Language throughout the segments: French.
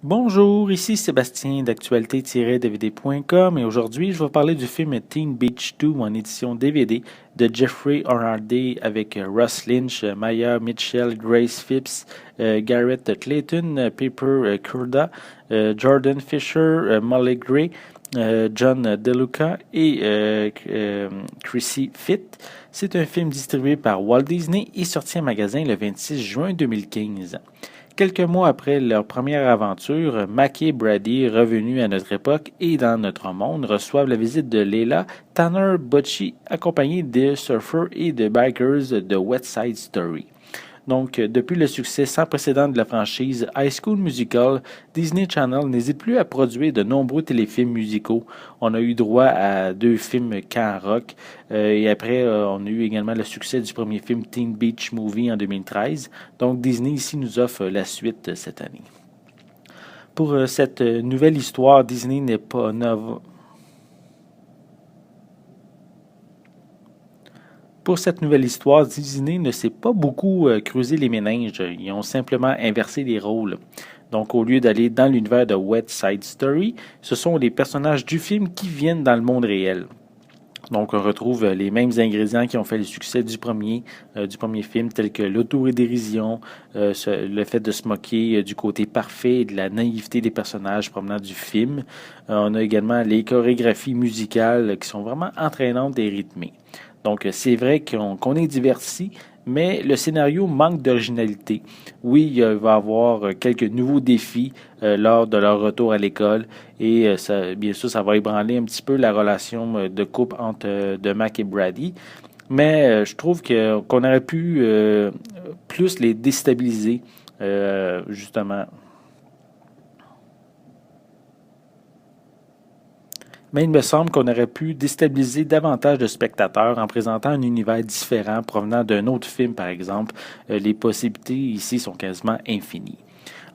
Bonjour, ici Sébastien d'actualité-dvd.com et aujourd'hui je vais parler du film Teen Beach 2 en édition DVD de Jeffrey Arnaldi avec Ross Lynch, Maya Mitchell, Grace Phipps, Garrett Clayton, Piper Kurda, Jordan Fisher, Molly Gray, John DeLuca et Chrissy Fitt. C'est un film distribué par Walt Disney et sorti en magasin le 26 juin 2015. Quelques mois après leur première aventure, Mackie et Brady, revenus à notre époque et dans notre monde, reçoivent la visite de Leila, Tanner Bocci, accompagné de surfers et de bikers de West Side Story. Donc, depuis le succès sans précédent de la franchise High School Musical, Disney Channel n'hésite plus à produire de nombreux téléfilms musicaux. On a eu droit à deux films Camp Rock et après, on a eu également le succès du premier film Teen Beach Movie en 2013. Donc, Disney ici nous offre la suite cette année. Pour cette nouvelle histoire, Disney n'est pas Pour cette nouvelle histoire, Disney ne s'est pas beaucoup creusé les méninges. Ils ont simplement inversé les rôles. Donc, au lieu d'aller dans l'univers de West Side Story, ce sont les personnages du film qui viennent dans le monde réel. Donc, on retrouve les mêmes ingrédients qui ont fait le succès du premier film, tels que l'auto-dérision, le fait de se moquer du côté parfait et de la naïveté des personnages provenant du film. On a également les chorégraphies musicales qui sont vraiment entraînantes et rythmées. Donc, c'est vrai qu'on est diverti, mais le scénario manque d'originalité. Oui, il va y avoir quelques nouveaux défis lors de leur retour à l'école et bien sûr, ça va ébranler un petit peu la relation de couple entre de Mac et Brady. Mais je trouve qu'on aurait pu plus les déstabiliser, justement. Mais il me semble qu'on aurait pu déstabiliser davantage de spectateurs en présentant un univers différent provenant d'un autre film, par exemple. Les possibilités ici sont quasiment infinies.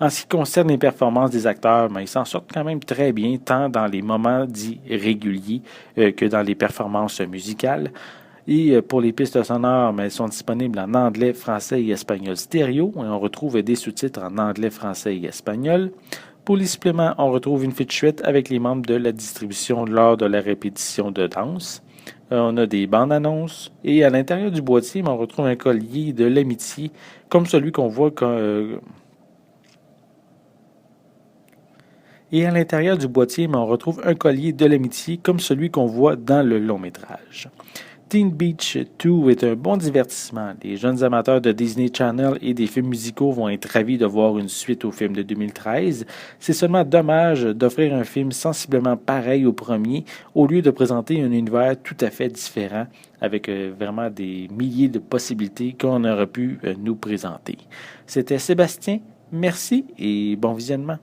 En ce qui concerne les performances des acteurs, ben, ils s'en sortent quand même très bien, tant dans les moments dits réguliers que dans les performances musicales. Et pour les pistes sonores, ben, elles sont disponibles en anglais, français et espagnol stéréo. Et on retrouve des sous-titres en anglais, français et espagnol. Pour les suppléments, on retrouve une featurette avec les membres de la distribution lors de la répétition de danse. On a des bandes annonces et à l'intérieur du boîtier, on retrouve un collier de l'amitié comme celui qu'on voit et à l'intérieur du boîtier, on retrouve un collier de l'amitié comme celui qu'on voit dans le long métrage. Teen Beach 2 est un bon divertissement. Les jeunes amateurs de Disney Channel et des films musicaux vont être ravis de voir une suite au film de 2013. C'est seulement dommage d'offrir un film sensiblement pareil au premier au lieu de présenter un univers tout à fait différent avec vraiment des milliers de possibilités qu'on aurait pu nous présenter. C'était Sébastien. Merci et bon visionnement.